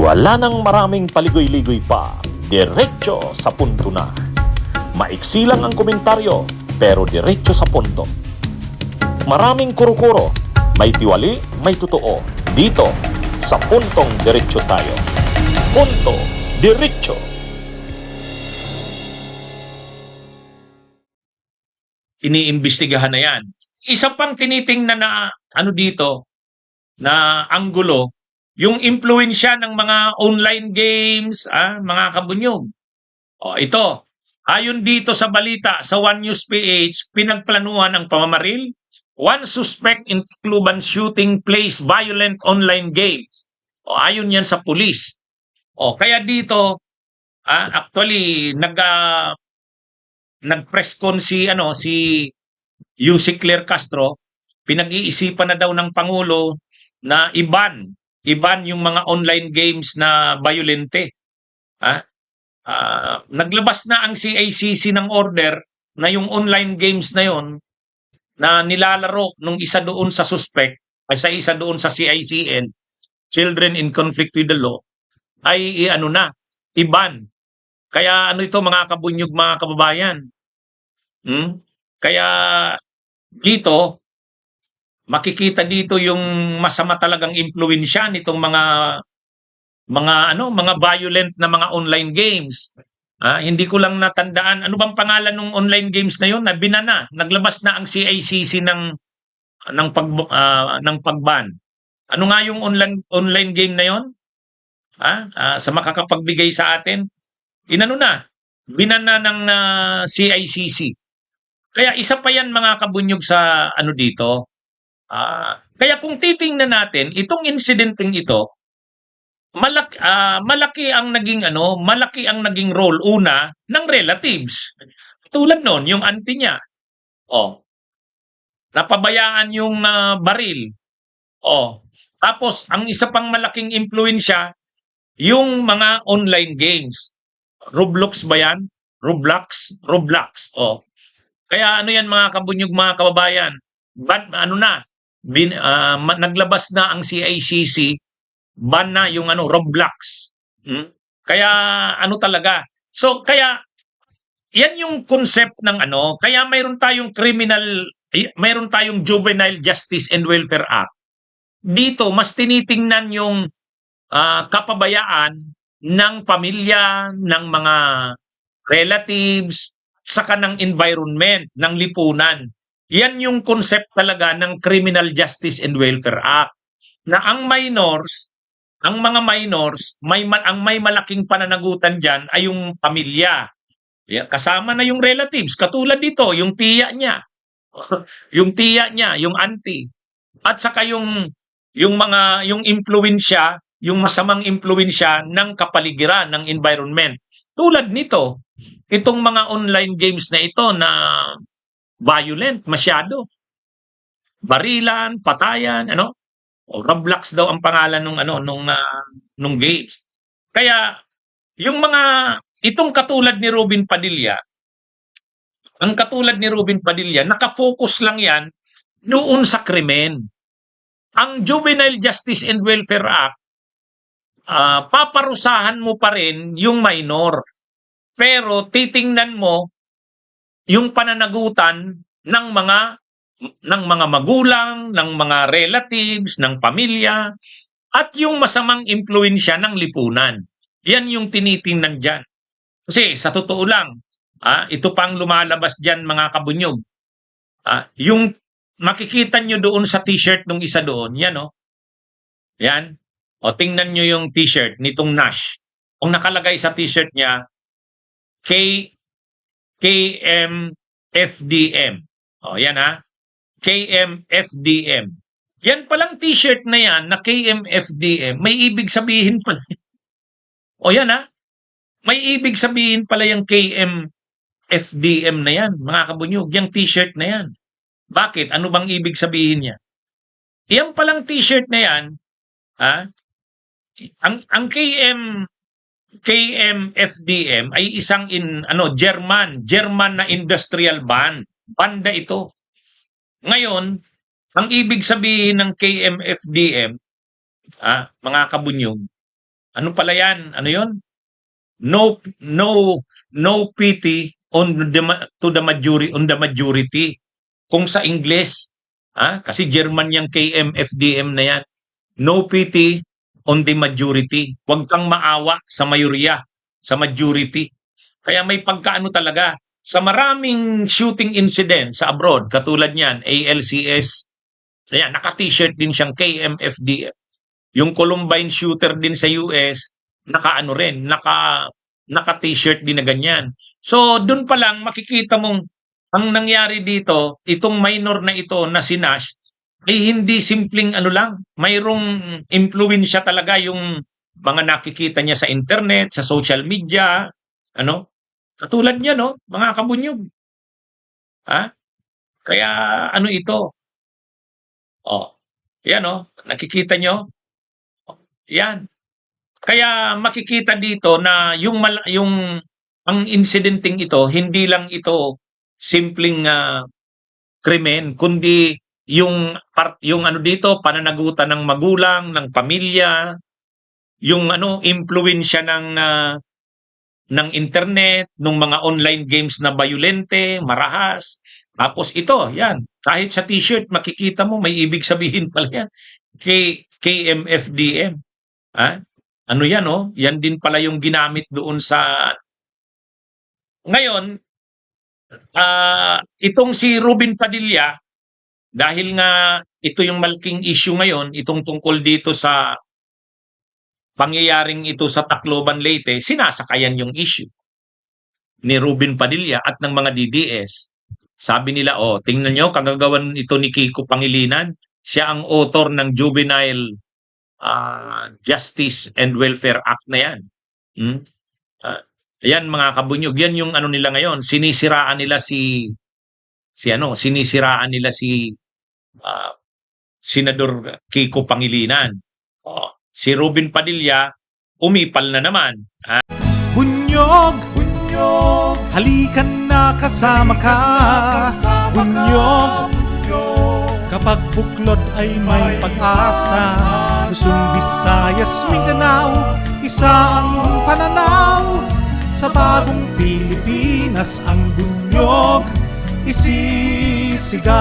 Wala nang maraming paligoy-ligoy pa, diretso sa punto na. Maiksi lang ang komentaryo, pero diretso sa punto. Maraming kuro-kuro, may tiwali, may totoo. Dito, sa puntong diretso tayo. Punto, diretso. Iniimbestigahan na yan. Isa pang tinitingnan na dito, na anggulo, yung impluwensya ng mga online games, mga kabunyog. Ito, ayon dito sa balita sa One News PH, pinagplanuhan ang pamamaril. One suspect in Tacloban shooting plays violent online games. Ayon yan sa pulis. Kaya dito, actually, nag-press con si Yussi Claire Castro, pinag-iisipan na daw ng Pangulo na iban yung mga online games na violente. Naglabas na ang CICC ng order na yung online games na yon na nilalaro nung isa doon sa suspect, ay sa isa doon sa CICN, Children in Conflict with the Law, ay iban. Kaya ito mga kabunyog, mga kababayan. Kaya dito, makikita dito yung masama talagang impluwensya nitong mga violent na mga online games. Hindi ko lang natandaan ano bang pangalan ng online games na yon na binana. Naglabas na ang CICC ng pagban. Ano nga yung online game na yon? Sa makakapagbigay sa atin, binana ng CICC. Kaya isa pa yan mga kabunyog sa dito. Kaya kung titingnan natin itong incidenteng ito, malaki ang naging role una ng relatives. Tulad noon yung auntie niya. Napabayaan yung baril. Tapos ang isa pang malaking impluwensya yung mga online games. Roblox ba yan? Roblox. Kaya yan mga kabunyog, mga kababayan. Naglabas na ang CICC, ban na yung Roblox. Kaya talaga. So kaya yan yung concept ng kaya mayroon tayong Juvenile Justice and Welfare Act. Dito mas tinitingnan yung kapabayaan ng pamilya, ng mga relatives, saka ng environment, ng lipunan. Yan yung concept talaga ng Criminal Justice and Welfare Act. Na ang mga minors, ang may malaking pananagutan dyan ay yung pamilya. Kasama na yung relatives. Katulad dito, yung tiya niya. yung auntie. At saka yung impluwensya, yung masamang impluwensya ng kapaligiran, ng environment. Tulad nito, itong mga online games na ito na violent masyado. Barilan, patayan, Roblox daw ang pangalan nung games. Kaya itong katulad ni Robin Padilla, nakafocus lang yan noon sa krimen. Ang Juvenile Justice and Welfare Act, paparusahan mo pa rin yung minor. Pero titingnan mo yung pananagutan ng mga magulang, ng mga relatives, ng pamilya, at yung masamang impluwensya ng lipunan. Yan yung tinitingnan dyan. Kasi sa totoo lang, ito pang lumalabas dyan mga kabunyog. Yung makikita nyo doon sa t-shirt nung isa doon, yan Yan. Tingnan nyo yung t-shirt nitong Nash. Kung nakalagay sa t-shirt niya, KMFDM. Yan KMFDM. Yan palang t-shirt na yan na KMFDM, may ibig sabihin pala. Yan may ibig sabihin pala yung KMFDM na yan, mga kabunyog, yung t-shirt na yan. Bakit? Ano bang ibig sabihin niya? Yan palang t-shirt na yan, ang KMFDM ay isang German na industrial banda ito. Ngayon, ang ibig sabihin ng KMFDM, mga kabunyog, Ano pala yan? Ano yun? No pity to the majority. Kung sa Ingles, kasi German yung KMFDM na yan. No pity on the majority. Huwag kang maawa sa mayorya, sa majority. Kaya may pagkaano talaga. Sa maraming shooting incident sa abroad, katulad niyan, ALCS, ayan, naka-t-shirt din siyang KMFDM. Yung Columbine shooter din sa US, naka-ano rin, naka-t-shirt din na ganyan. So, dun pa lang makikita mong ang nangyari dito, itong minor na ito na si Nash, ay hindi simpleng ano lang, mayroong impluwensya talaga yung mga nakikita niya sa internet, sa social media, ano? Katulad niya, no, mga kabunyog. Ha? Kaya ano ito? Oh, yan, oh, nakikita nyo? Yan. Kaya makikita dito na yung ang incidenting ito, hindi lang ito simpleng krimen, kundi yung ano dito, pananagutan ng magulang, ng pamilya, yung ano, impluwensya ng internet, ng mga online games na bayolente, marahas. Tapos ito, yan, kahit sa t-shirt, makikita mo, may ibig sabihin pala yan. KMFDM. Ano yan, oh? Yan din pala yung ginamit doon sa... Ngayon, itong si Ruben Padilla, dahil nga ito yung malaking issue ngayon, itong tungkol dito sa pangyayaring ito sa Tacloban, Leyte, sinasakayan yung issue ni Ruben Padilla at ng mga DDS. Sabi nila, oh, tingnan nyo, kagagawan ito ni Kiko Pangilinan. Siya ang author ng Juvenile Justice and Welfare Act na yan. Ayan mga kabunyog, yan yung ano nila ngayon, sinisiraan nila si Senador Kiko Pangilinan. Si Ruben Padilla umipal na naman. Bunyog, bunyog, halikan na kasama ka. Bunyog, kapag buklod ay may pag-asa. Luzon, Visayas, Mindanao, isa ang pananaw. Sa bagong Pilipinas ang bunyog isisigaw.